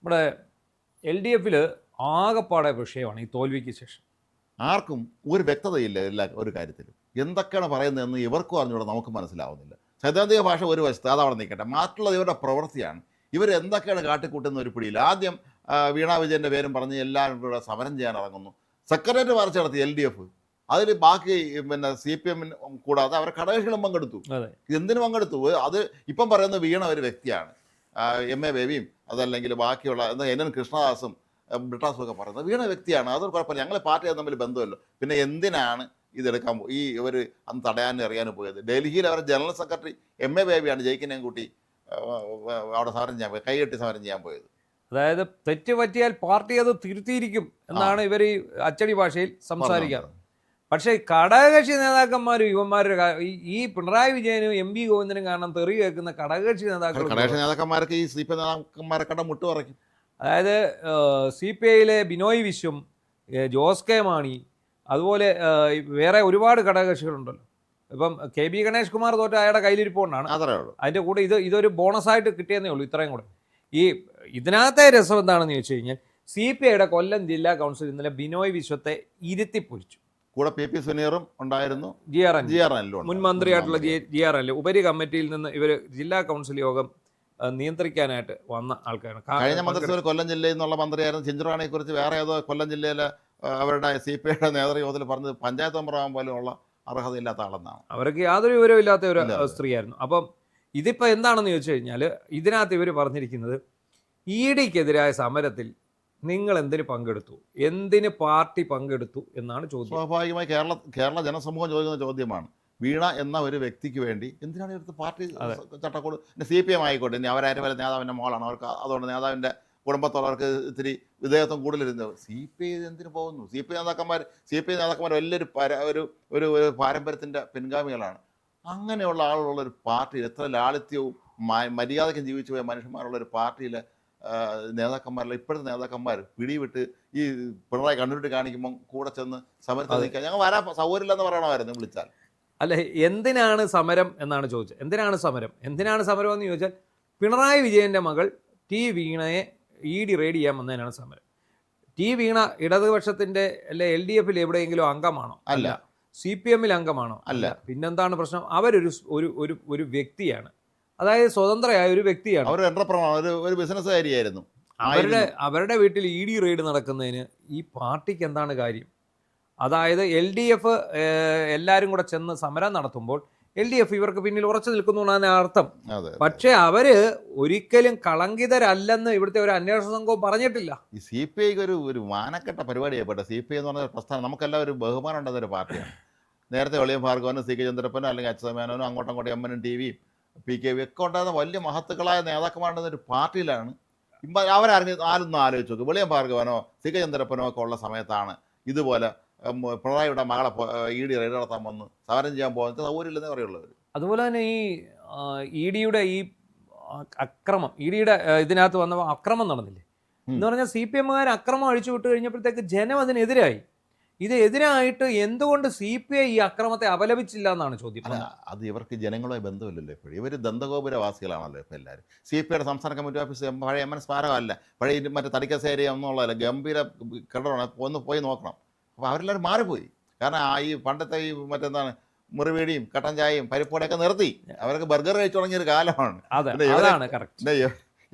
നമ്മുടെ LDF-ൽ ആകെപ്പാടെ വിഷയമാണ് ഈ തോൽവിക്ക് ശേഷം. ആർക്കും ഒരു വ്യക്തതയില്ല ഒരു കാര്യത്തിലും. എന്തൊക്കെയാണ് പറയുന്നതെന്ന് ഇവർക്കും അറിഞ്ഞൂടെ, നമുക്ക് മനസ്സിലാവുന്നില്ല. സൈദ്ധാന്തിക ഭാഷ ഒരു വശത്ത്, അതവിടെ നിൽക്കട്ടെ. മറ്റുള്ളത് ഇവരുടെ പ്രവൃത്തിയാണ്. ഇവരെന്തൊക്കെയാണ് കാട്ടിക്കൂട്ടുന്ന ഒരു പിടിയിൽ. ആദ്യം വീണ വിജയൻ്റെ പേരും പറഞ്ഞ് എല്ലാവരും കൂടെ സമരം ചെയ്യാൻ ഇറങ്ങുന്നു. സെക്രട്ടേറിയറ്റ് മാർച്ച് നടത്തി LDF. അതിൽ ബാക്കി CPM കൂടാതെ അവരെ ഘടകകക്ഷികളും പങ്കെടുത്തു. എന്തിനു പങ്കെടുത്തു? അത് ഇപ്പം പറയുന്നത് വീണ ഒരു വ്യക്തിയാണ്. MA ബേബിയും അതല്ലെങ്കിൽ ബാക്കിയുള്ള NN കൃഷ്ണദാസും ബ്രിട്ടാസും ഒക്കെ പറയുന്നത് വീണ വ്യക്തിയാണ്. അത് കുഴപ്പമില്ല, ഞങ്ങൾ പാർട്ടി തമ്മിൽ ബന്ധമല്ലോ. പിന്നെ എന്തിനാണ് ഇതെടുക്കാൻ ഈ ഇവർ അന്ന് തടയാനും അറിയാനും പോയത്? ഡൽഹിയിൽ അവരുടെ ജനറൽ സെക്രട്ടറി MA ബേബിയാണ് ജയിക്കുന്നതും കൂട്ടി അവിടെ സമരം ചെയ്യാൻ പോയത്, കൈകെട്ടി സമരം ചെയ്യാൻ പോയത്. അതായത് തെറ്റ് പറ്റിയാൽ പാർട്ടി അത് തിരുത്തിയിരിക്കും എന്നാണ് ഇവർ ഈ അച്ചടി ഭാഷയിൽ സംസാരിക്കാറ്. പക്ഷേ ഘടകകക്ഷി നേതാക്കന്മാരും ഇവന്മാരുടെ ഈ പിണറായി വിജയനും MV ഗോവിന്ദനും കാരണം തെറി കേൾക്കുന്ന ഘടകകക്ഷി നേതാക്കന്മാർക്ക് ഈ CPI നേതാക്കന്മാരെ കണ്ട മുട്ട് പറയ്ക്കും. അതായത് CPI-യിലെ ബിനോയ് വിശ്വം, ജോസ് കെ മാണി, അതുപോലെ വേറെ ഒരുപാട് ഘടകകക്ഷികളുണ്ടല്ലോ. ഇപ്പം KB ഗണേഷ് കുമാർ തോറ്റ അയാളുടെ കയ്യിലിരിപ്പോണ്ടാണ്. അതിൻ്റെ കൂടെ ഇതൊരു ബോണസായിട്ട് കിട്ടിയെന്നേ ഉള്ളൂ. ഇത്രയും കൂടെ ഇതിനകത്തെ രസം എന്താണെന്ന് ചോദിച്ചു കഴിഞ്ഞാൽ CPI-യുടെ കൊല്ലം ജില്ലാ കൗൺസിൽ ഇന്നലെ ബിനോയ് വിശ്വത്തെ ഇരുത്തിപ്പൊരിച്ചു. കൂടെ PP സുനീറും ഉണ്ടായിരുന്നു, മുൻ മന്ത്രിയായിട്ടുള്ള GRL ഉപരി കമ്മിറ്റിയിൽ നിന്ന് ഇവർ ജില്ലാ കൗൺസിൽ യോഗം നിയന്ത്രിക്കാനായിട്ട് വന്ന ആൾക്കാരാണ്. കഴിഞ്ഞ മന്ത്രിസഭയിൽ കൊല്ലം ജില്ലയിൽ നിന്നുള്ള മന്ത്രിയായിരുന്നു ചിഞ്ചുറാണിയെ കുറിച്ച് വേറെ ഏതോ കൊല്ലം ജില്ലയിലെ അവരുടെ CPI-യുടെ നേതൃയോഗത്തിൽ പറഞ്ഞത് പഞ്ചായത്ത് മെമ്പറാകാൻ പോലും ഉള്ള അർഹതയില്ലാത്ത ആളെന്നാണ്. അവർക്ക് യാതൊരു വിവരവും ഇല്ലാത്ത ഒരു സ്ത്രീയായിരുന്നു. അപ്പം ഇതിപ്പോൾ എന്താണെന്ന് ചോദിച്ചു കഴിഞ്ഞാൽ ഇതിനകത്ത് ഇവർ പറഞ്ഞിരിക്കുന്നത് ED-ക്കെതിരായ സമരത്തിൽ നിങ്ങൾ എന്തിന് പങ്കെടുത്തു, എന്തിന് പാർട്ടി പങ്കെടുത്തു എന്നാണ് ചോദ്യം. സ്വാഭാവികമായി കേരള ജനസമൂഹം ചോദിക്കുന്ന ചോദ്യമാണ്. വീണ എന്ന ഒരു വ്യക്തിക്ക് വേണ്ടി എന്തിനാണ് ഇവിടുത്തെ പാർട്ടി ചട്ടക്കൂട്? CPM ആയിക്കോട്ടെ, ഇനി അവരാരും വരെ നേതാവിൻ്റെ മോളാണ്, അവർക്ക് അതുകൊണ്ട് നേതാവിൻ്റെ കുടുംബത്തുള്ളവർക്ക് ഇത്തിരി വിധേയത്വം കൂടുതലിരുന്നത്. CPI എന്തിനു പോകുന്നു? CPI നേതാക്കന്മാർ വലിയൊരു ഒരു പാരമ്പര്യത്തിൻ്റെ പിൻഗാമികളാണ്. അങ്ങനെയുള്ള ആളുകളുള്ള ഒരു പാർട്ടിയിൽ എത്ര ലാളിത്യവും മര്യാദയ്ക്കും ജീവിച്ചു പോയ മനുഷ്യന്മാരുള്ള ഒരു പാർട്ടിയിൽ നേതാക്കന്മാരല്ല ഇപ്പോഴത്തെ നേതാക്കന്മാർ പിടിവിട്ട് ഈ പിണറായി കണ്ണൂരിട്ട് കാണിക്കുമ്പോൾ കൂടെ ചെന്ന് സമരത്തിൽ നിൽക്കാൻ ഞങ്ങൾ വരാൻ സൗകര്യമില്ലെന്ന് പറയണമായിരുന്നു വിളിച്ചാൽ. അല്ല, എന്തിനാണ് സമരം എന്നാണ് ചോദിച്ചത്. എന്തിനാണ് സമരം എന്ന് ചോദിച്ചാൽ പിണറായി വിജയൻ്റെ മകൾ T വീണയെ ED റെയ്ഡ് ചെയ്യാൻ വന്നതിനാണ് സമരം. T വീണ ഇടതുപക്ഷത്തിൻ്റെ അല്ലെ LDF-ൽ എവിടെയെങ്കിലും അംഗമാണോ? അല്ല. CPM-ൽ അംഗമാണോ? അല്ല. പിന്നെന്താണ് പ്രശ്നം? അവരൊരു ഒരു വ്യക്തിയാണ്, അതായത് സ്വതന്ത്രയായ ഒരു വ്യക്തിയാണ്. ഒരു ബിസിനസ്സുകാരിയായിരുന്നു. അവരുടെ വീട്ടിൽ ED റെയ്ഡ് നടക്കുന്നതിന് ഈ പാർട്ടിക്ക് എന്താണ് കാര്യം? അതായത് LDF എല്ലാവരും കൂടെ ചെന്ന് സമരം നടത്തുമ്പോൾ LDF ഇവർക്ക് പിന്നിൽ ഉറച്ചു നിൽക്കുന്നു എന്നാണ് അർത്ഥം. പക്ഷേ അവര് ഒരിക്കലും കളങ്കിതരല്ലെന്ന് ഇവിടുത്തെ ഒരു അന്വേഷണ സംഘവും പറഞ്ഞിട്ടില്ല. ഈ CPI ഒരു മാനക്കെട്ട പരിപാടിയായിപ്പെട്ട CPI എന്ന് പറഞ്ഞ പ്രസ്ഥാനം നമുക്കെല്ലാം ഒരു ബഹുമാനം ഉണ്ടെന്ന ഒരു പാർട്ടിയാണ്. നേരത്തെ വെളിയം ഭാർഗവനും CK ചന്ദ്രപ്പനും അല്ലെങ്കിൽ അച്യുതമേനോനും അങ്ങോട്ടും MN TV PKV ഒക്കെ ഉണ്ടാകുന്ന വലിയ മഹത്തുക്കളായ നേതാക്കന്മാരുണ്ടെന്ന ഒരു പാർട്ടിയിലാണ്. ആരൊന്നും ആലോചിച്ച് നോക്കും. വെളിയം ഭാർഗവനോ CK ചന്ദ്രപ്പനോ ഒക്കെ ഉള്ള സമയത്താണ് ഇതുപോലെ പിണറായിയുടെ മകളെ ED റെയ്ഡ് നടത്താൻ വന്ന് സമരം ചെയ്യാൻ പോകുന്നത് സൗകര്യമില്ലെന്നേ പറയുള്ളവർ. അതുപോലെ തന്നെ ഈ ED-യുടെ ഈ അക്രമം, ED-യുടെ ഇതിനകത്ത് വന്ന അക്രമം നടന്നില്ലേ എന്ന് പറഞ്ഞാൽ CPM-കാർ അക്രമം അഴിച്ചു വിട്ട് കഴിഞ്ഞപ്പോഴത്തേക്ക് ജനം അതിനെതിരായി. എതിരായിട്ട് എന്തുകൊണ്ട് CPI ഈ അക്രമത്തെ അപലപിച്ചില്ല എന്നാണ് ചോദ്യം. അത് ഇവർക്ക് ജനങ്ങളുമായി ബന്ധമില്ലല്ലോ. ഇപ്പോഴും ഇവർ ദന്തഗോപുരവാസികളാണല്ലോ ഇപ്പോൾ എല്ലാവരും. CPI-യുടെ സംസ്ഥാന കമ്മിറ്റി ഓഫീസ് പഴയ MN സ്മാരകമല്ല, പഴയ മറ്റേ തടിക്കസേരിയ ഒന്നുള്ളതല്ല, ഗംഭീര കെട്ടിടമാണ്. ഒന്ന് പോയി നോക്കണം. അപ്പോൾ അവരെല്ലാവരും മാറിപ്പോയി. കാരണം ഈ പണ്ടത്തെ ഈ മറ്റെന്താണ് മുറിവീടിയും കട്ടൻ ചായയും പരിപ്പോടെയൊക്കെ നിർത്തി അവരൊക്കെ ബർഗർ കഴിച്ചു തുടങ്ങിയൊരു കാലമാണ്.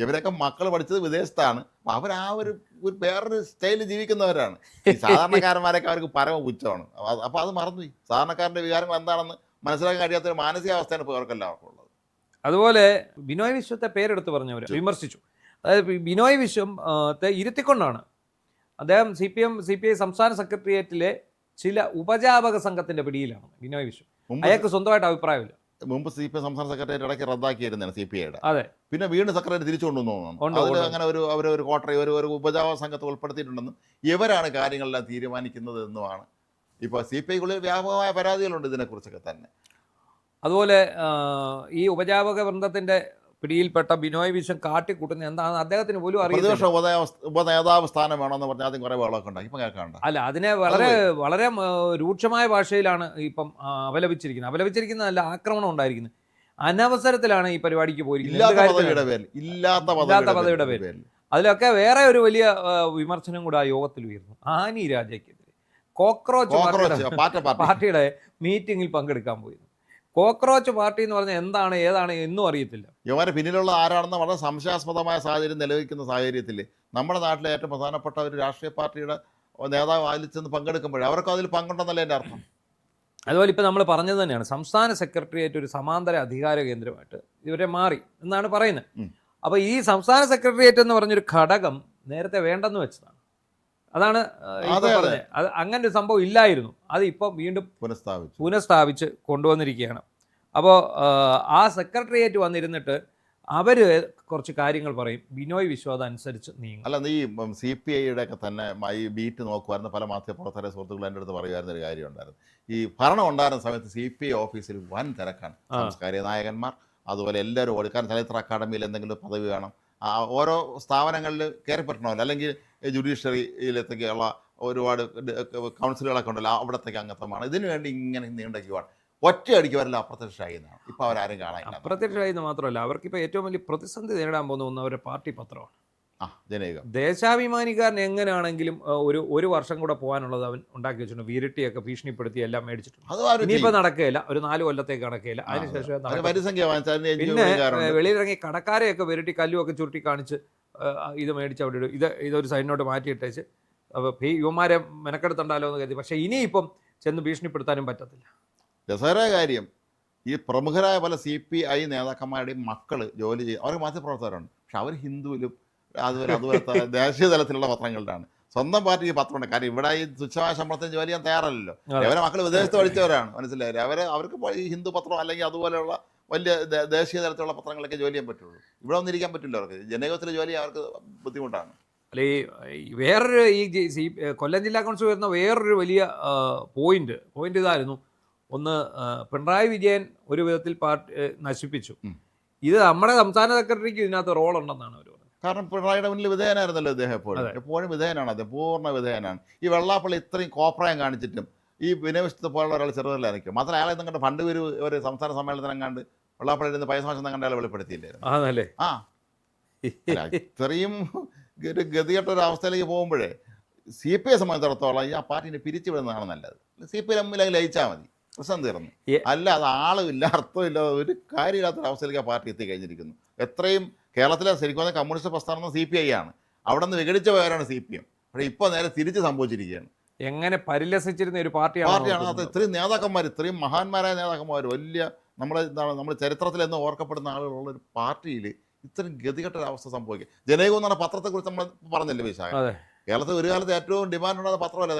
ഇവരൊക്കെ മക്കൾ പഠിച്ചത് വിദേശത്താണ്. അവർ ഒരു വേറൊരു സ്റ്റൈലിൽ ജീവിക്കുന്നവരാണ്. ഈ സാധാരണക്കാരന്മാരൊക്കെ അവർക്ക് പരമ പുച്ഛമാണ്. അപ്പോൾ അത് മറന്നുപോയി. സാധാരണക്കാരൻ്റെ വികാരങ്ങൾ എന്താണെന്ന് മനസ്സിലാക്കാൻ കഴിയാത്തൊരു മാനസികാവസ്ഥയാണ് ഇപ്പോൾ അവർക്കെല്ലാവർക്കും ഉള്ളത്. അതുപോലെ ബിനോയ് വിശ്വത്തെ പേരെടുത്ത് പറഞ്ഞവർ വിമർശിച്ചു. അതായത് ബിനോയ് വിശ്വത്തെ ഇരുത്തിക്കൊണ്ടാണ് അദ്ദേഹം CPI സംസ്ഥാന സെക്രട്ടേറിയറ്റിലെ ചില ഉപജാപക സംഘത്തിന്റെ പിടിയിലാണ് ബിനോയ് വിശ്വം. അയാൾക്ക് സ്വന്തമായിട്ട് അഭിപ്രായമില്ല. മുമ്പ് CPI സംസ്ഥാന സെക്രട്ടേറിയറ്റ് ഇടയ്ക്ക് റദ്ദാക്കിയിരുന്നതാണ് CPI-യുടെ. അതെ. പിന്നെ വീണ്ടും സെക്രട്ടറി തിരിച്ചുകൊണ്ടുവന്നു തോന്നുന്നു. അങ്ങനെ ഒരു കോട്ടറി ഒരു ഉപജാപക സംഘത്തെ ഉൾപ്പെടുത്തിയിട്ടുണ്ടെന്നും ഇവരാണ് കാര്യങ്ങളെല്ലാം തീരുമാനിക്കുന്നത് എന്നുമാണ് ഇപ്പോൾ CPI-ക്കുള്ളിൽ വ്യാപകമായ പരാതികളുണ്ട് ഇതിനെക്കുറിച്ചൊക്കെ തന്നെ. അതുപോലെ ഈ ഉപജാപക വൃന്ദത്തിന്റെ പിടിയിൽപ്പെട്ട ബിനോയ് വിശ്വം കാട്ടിക്കൂട്ടുന്ന എന്താണെന്ന് അദ്ദേഹത്തിന് പോലും അറിയാം. ഉപനേതാവ് സ്ഥാനം വേണമെന്ന് പറഞ്ഞാൽ ആദ്യം കുറേ വേളമൊക്കെ ഉണ്ടായി. ഇപ്പം കേൾക്കാണ്ട് അല്ല, അതിനെ വളരെ രൂക്ഷമായ ഭാഷയിലാണ് ഇപ്പം അപലപിച്ചിരിക്കുന്നതല്ല, ആക്രമണം ഉണ്ടായിരിക്കുന്നത്. അനവസരത്തിലാണ് ഈ പരിപാടിക്ക് പോയിരിക്കുന്നത്, ഇല്ലാത്ത പദവിയുടെ പേരിൽ. അതിലൊക്കെ വേറെ ഒരു വലിയ വിമർശനം കൂടെ ആ യോഗത്തിൽ ഉയർന്നു. ആനി രാജയ്ക്കെതിരെ കോക്രോച്ച് പാർട്ടിയുടെ മീറ്റിംഗിൽ പങ്കെടുക്കാൻ പോയിരുന്നു. കോക്രോച്ച് പാർട്ടി എന്ന് പറഞ്ഞാൽ എന്താണ് ഏതാണ് എന്നും അറിയത്തില്ല. ഇവരെ പിന്നിലുള്ള ആരാണെന്ന് വളരെ സംശയാസ്പദമായ സാഹചര്യം നിലനിൽക്കുന്ന സാഹചര്യത്തിൽ നമ്മുടെ നാട്ടിലെ ഏറ്റവും പ്രധാനപ്പെട്ട ഒരു രാഷ്ട്രീയ പാർട്ടിയുടെ നേതാവ് അതിൽ ചെന്ന് പങ്കെടുക്കുമ്പോഴേ അവർക്ക് അതിൽ പങ്കുണ്ടെന്നല്ല എൻ്റെ അർത്ഥം. അതുപോലെ ഇപ്പോൾ നമ്മൾ പറഞ്ഞത് തന്നെയാണ്, സംസ്ഥാന സെക്രട്ടേറിയറ്റ് ഒരു സമാന്തര അധികാര കേന്ദ്രമായിട്ട് ഇവരെ മാറി എന്നാണ് പറയുന്നത്. അപ്പോൾ ഈ സംസ്ഥാന സെക്രട്ടേറിയറ്റ് എന്ന് പറഞ്ഞൊരു ഘടകം നേരത്തെ വേണ്ടെന്ന് വെച്ചതാണ്. അതാണ് പറഞ്ഞത്. അത് അങ്ങനെ ഒരു സംഭവം ഇല്ലായിരുന്നു. അത് ഇപ്പം വീണ്ടും പുനഃസ്ഥാപിച്ച് കൊണ്ടുവന്നിരിക്കുകയാണ്. അപ്പോൾ ആ സെക്രട്ടേറിയറ്റ് വന്നിരുന്നിട്ട് അവർ കുറച്ച് കാര്യങ്ങൾ പറയും. ബിനോയ് വിശ്വം അതനുസരിച്ച് നീങ്ങും. അല്ല, ഈ CPI-യുടെ ഒക്കെ തന്നെ ഈ ബീറ്റ് നോക്കുമായിരുന്നു. പല മാധ്യമപ്രവർത്തകരെ സുഹൃത്തുക്കൾ എൻ്റെ അടുത്ത് പറയുമായിരുന്ന ഒരു കാര്യം ഉണ്ടായിരുന്നു. ഈ ഭരണം ഉണ്ടായിരുന്ന സമയത്ത് CPI ഓഫീസിൽ വൻ തിരക്കാണ്. സാംസ്കാരിക നായകന്മാർ അതുപോലെ എല്ലാവരും ഓടിക്കാൻ ചരിത്ര അക്കാദമിയിൽ എന്തെങ്കിലും പദവി വേണം, ഓരോ സ്ഥാപനങ്ങളിൽ കയറിപ്പറ്റണമല്ലോ, അല്ലെങ്കിൽ ജുഡീഷ്യറിയിലത്തേക്കുള്ള ഒരുപാട് കൗൺസിലുകളൊക്കെ ഉണ്ടല്ലോ, അവിടത്തേക്ക് അംഗത്വമാണ്. ഇതിനു വേണ്ടി ഇങ്ങനെ നീണ്ട ക്യൂവാണ്. ഒറ്റയടിക്ക് വരല്ല അപ്രത്യക്ഷമായി എന്നാണ് ഇപ്പോൾ അവരാരും കാണാൻ. അപ്രത്യക്ഷമായി എന്ന് മാത്രമല്ല, അവർക്കിപ്പോൾ ഏറ്റവും വലിയ പ്രതിസന്ധി നേരിടാൻ പോകുന്ന അവരുടെ പാർട്ടി പത്രമാണ് ജനകം. ദേശാഭിമാനിക്കാരൻ എങ്ങനെയാണെങ്കിലും ഒരു വർഷം കൂടെ പോകാനുള്ളത് അവൻ ഉണ്ടാക്കി വെച്ചിട്ടുണ്ട്. വീരട്ടിയൊക്കെ ഭീഷണിപ്പെടുത്തി എല്ലാം മേടിച്ചിട്ടുണ്ട്. ഇനിയിപ്പോൾ നടക്കുകയില്ല, ഒരു 4 കൊല്ലത്തേക്ക് നടക്കുകയില്ല. അതിനുശേഷം പിന്നെ വെളിയിലിറങ്ങി കടക്കാരെയൊക്കെ വിരട്ടി കല്ലുമൊക്കെ ചുരുട്ടി കാണിച്ച് ഇത് മേടിച്ച് അവിടെ ഇടും. ഇതൊരു സൈഡിനോട്ട് മാറ്റിയിട്ടേച്ച് യുവമാരെ മെനക്കെടുത്തുണ്ടല്ലോ എന്ന് കരുതി. പക്ഷേ ഇനിയിപ്പം ചെന്ന് ഭീഷണിപ്പെടുത്താനും പറ്റത്തില്ല. രസകരമായ കാര്യം, ഈ പ്രമുഖരായ പല CPI നേതാക്കന്മാരുടെയും മക്കൾ ജോലി ചെയ്യും. അവർ മാധ്യമപ്രവർത്തകരുണ്ട്, പക്ഷെ അവർ ഹിന്ദുവിലും അതുപോലത്തെ ദേശീയ തലത്തിലുള്ള പത്രങ്ങളിലാണ്. സ്വന്തം പാർട്ടിക്ക് പത്രമുണ്ട്. കാരണം ഇവിടെ ഈ തുച്ഛമായ ശമ്പളത്തിന് ജോലി ചെയ്യാൻ തയ്യാറല്ലല്ലോ. അവരെ മക്കൾ വിദേശത്ത് പഠിച്ചവരാണ്, മനസ്സിലായില്ലേ. അവർക്ക് ഈ ഹിന്ദു പത്രം അല്ലെങ്കിൽ അതുപോലെയുള്ള വലിയ ദേശീയ തലത്തിലുള്ള പത്രങ്ങളൊക്കെ ജോലി ചെയ്യാൻ പറ്റുള്ളൂ. ഇവിടെ ഒന്നിരിക്കാൻ പറ്റില്ല അവർക്ക്. ജനകീയത്തിൽ ജോലി അവർക്ക് ബുദ്ധിമുട്ടാണ്. അല്ലെ വേറൊരു കൊല്ലം ജില്ലാ കൗൺസിൽ വരുന്ന വേറൊരു വലിയ പോയിന്റ് ഇതായിരുന്നു. ഒന്ന്, പിണറായി വിജയൻ ഒരു വിധത്തിൽ പാർട്ടി നശിപ്പിച്ചു. ഇത് നമ്മുടെ സംസ്ഥാന സെക്രട്ടറിക്ക് ഇതിനകത്ത് റോൾ ഉണ്ടെന്നാണ് അവർ പറഞ്ഞത്. കാരണം പിണറായിയുടെ മുന്നിൽ വിധേയനായിരുന്നല്ലോ അദ്ദേഹം. എപ്പോഴും വിധേയനാണ് അദ്ദേഹം, പൂർണ്ണ വിധേയനാണ്. ഈ വെള്ളാപ്പള്ളി ഇത്രയും കോപ്രായം കാണിച്ചിട്ടും ഈ വിനയവിശുദ്ധ പോലുള്ള ഒരാൾ ചെറുതല്ലായിരിക്കും. മാത്രമല്ല അയാളെ കണ്ട് പണ്ട് ഒരു സംസ്ഥാന സമ്മേളനത്തിനെങ്ങാണ്ട് വെള്ളാപ്പള്ളി ഇരുന്ന് പൈസ വാശം കണ്ട് അയാളെ വെളിപ്പെടുത്തിയില്ലായിരുന്നു. ഇത്രയും ഒരു ഗതികെട്ടൊരവസ്ഥയിലേക്ക് പോകുമ്പോഴേ CPI സംബന്ധിച്ചിടത്തോളം ഈ ആ പാർട്ടിനെ പിരിച്ചുവിടുന്നതാണ് നല്ലത്. CPI ലയിച്ചാൽ മതി, പ്രശ്നം തീർന്നു. അല്ല, അത് ആളുമില്ല, അർത്ഥമില്ല, ഒരു കാര്യമില്ലാത്തൊരവസ്ഥയിലേക്ക് ആ പാർട്ടി എത്തിക്കഴിഞ്ഞിരിക്കുന്നു. എത്രയും കേരളത്തിലെ ശരിക്കും കമ്മ്യൂണിസ്റ്റ് പ്രസ്ഥാനം CPI ആണ്. അവിടെ നിന്ന് വിഘടിച്ച പേരാണ് CPM. പക്ഷേ ഇപ്പോൾ നേരെ തിരിച്ച് സംഭവിച്ചിരിക്കുകയാണ്. എങ്ങനെ പരിലസിച്ചിരുന്ന ഒരു പാർട്ടിയാണ് അത്. ഇത്രയും നേതാക്കന്മാർ, ഇത്രയും മഹാന്മാരായ നേതാക്കന്മാർ, വലിയ നമ്മൾ ചരിത്രത്തിൽ എന്ന് ഓർക്കപ്പെടുന്ന ആളുകളുള്ള ഒരു പാർട്ടിയിൽ ഇത്രയും ഗതികെട്ടൊരവസ്ഥ സംഭവിക്കുക. ജനകം എന്ന് പറഞ്ഞ പത്രത്തെക്കുറിച്ച് നമ്മൾ പറഞ്ഞല്ലേ വിശാഖ. കേരളത്തിൽ ഒരു കാലത്ത് ഏറ്റവും ഡിമാൻഡുള്ള പത്രമല്ലേ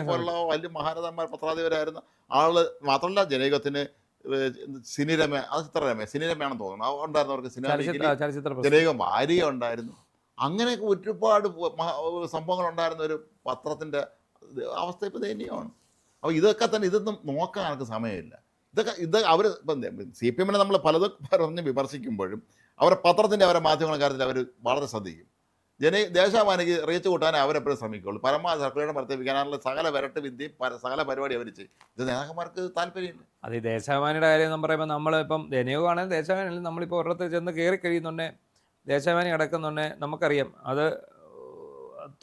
പോലുള്ള വലിയ മഹാരഥന്മാർ പത്രാധിപരായിരുന്ന ആള്. മാത്രമല്ല ജനകത്തിന് സിനിരമ, അത് ചിത്രരമ, സിനിരമയാണെന്ന് തോന്നുന്നു, ഉണ്ടായിരുന്നവർക്ക് സിനിമ ജനകം ഭാര്യ ഉണ്ടായിരുന്നു. അങ്ങനെയൊക്കെ ഒരുപാട് സംഭവങ്ങൾ ഉണ്ടായിരുന്ന ഒരു പത്രത്തിൻ്റെ അവസ്ഥ ഇപ്പോൾ ദയനീയമാണ്. അപ്പോൾ ഇതൊക്കെ തന്നെ ഇതൊന്നും നോക്കാൻ ആർക്ക് സമയമില്ല. ഇത് അവർ ഇപ്പം CPM-നെ നമ്മൾ പലതും പറഞ്ഞ് വിമർശിക്കുമ്പോഴും അവരെ പത്രത്തിൻ്റെ അവരെ മാധ്യമങ്ങളുടെ കാര്യത്തിൽ അവർ വളരെ ശ്രദ്ധിക്കും. ദേശാഭിമാനിക്ക് റീച്ച് കൂട്ടാൻ അവരെപ്പോഴും ശ്രമിക്കുള്ളൂ. പരമാവധി സർക്കാരിനെ വർദ്ധിപ്പിക്കാനുള്ള സകല വരട്ട് വിദ്യയും സകല പരിപാടി അവർ ചെയ്യും. ഇത് നേതാക്കന്മാർക്ക് താല്പര്യമില്ല. അത് ഈ ദേശാഭിമാനിയുടെ കാര്യം എന്ന് പറയുമ്പോൾ നമ്മളിപ്പം ജനയോഗമാണെങ്കിൽ ദേശാഭിമാനിയിൽ നമ്മളിപ്പോൾ ഒരിടത്ത് ചെന്ന് കയറി കഴിയുന്നുണ്ടേ, ദേശാഭിമാനി കിടക്കുന്നുണ്ടേ, നമുക്കറിയാം അത്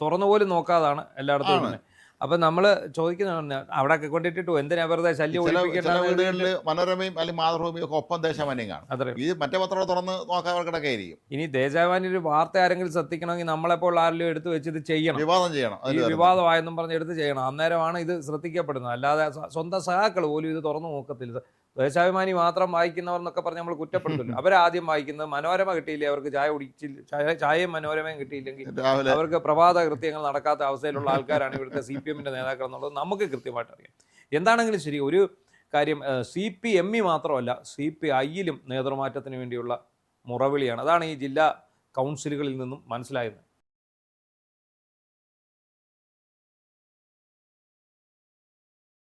തുറന്നു പോലും നോക്കാതാണ് എല്ലായിടത്തും തന്നെ. അപ്പം നമ്മൾ ചോദിക്കുന്ന അവിടെ കൊണ്ടിട്ടിട്ടു എന്തിനാ വെറുതെ ശല്യം വീടുകളിൽ മനോരമയും അല്ലെങ്കിൽ മാതൃഭൂമിയും ഒക്കെ ഒപ്പം ദേശാഭിമാനിയും കാണും. ഈ മറ്റേ പത്രം തുറന്ന് നോക്കാൻ കിടക്കായിരിക്കും. ഇനി ദേശാഭിമാനി ഒരു വാർത്ത ആരെങ്കിലും ശ്രദ്ധിക്കണമെങ്കിൽ നമ്മളെപ്പോൾ ആരെങ്കിലും എടുത്ത് വെച്ച് ഇത് ചെയ്യണം, വിവാദം ചെയ്യണം. ഈ വിവാദമായെന്നും പറഞ്ഞ് എടുത്ത് ചെയ്യണം. അന്നേരമാണ് ഇത് ശ്രദ്ധിക്കപ്പെടുന്നത്. അല്ലാതെ സ്വന്തം സഹാക്കൾ പോലും ഇത് തുറന്നു നോക്കത്തില്ല. ദേശാഭിമാനി മാത്രം വായിക്കുന്നവർ എന്നൊക്കെ പറഞ്ഞ് നമ്മൾ കുറ്റപ്പെടുത്തില്ല. അവരാദ്യം വായിക്കുന്നത് മനോരമ കിട്ടിയില്ലേ, അവർക്ക് ചായ കുടിച്ചില്ല, ചായയും മനോരമയും കിട്ടിയില്ലെങ്കിൽ അവർക്ക് പ്രഭാത കൃത്യങ്ങൾ നടക്കാത്ത അവസ്ഥയിലുള്ള ആൾക്കാരാണ് ഇവിടുത്തെ CPM-ന്റെ നേതാക്കൾ എന്നുള്ളത് നമുക്ക് കൃത്യമായിട്ട് അറിയാം. എന്താണെങ്കിലും ശരി, ഒരു കാര്യം CPM മാത്രമല്ല CPI-യിലും നേതൃമാറ്റത്തിന് വേണ്ടിയുള്ള മുറവിളിയാണ്. അതാണ് ഈ ജില്ലാ കൗൺസിലുകളിൽ നിന്നും മനസ്സിലായത്.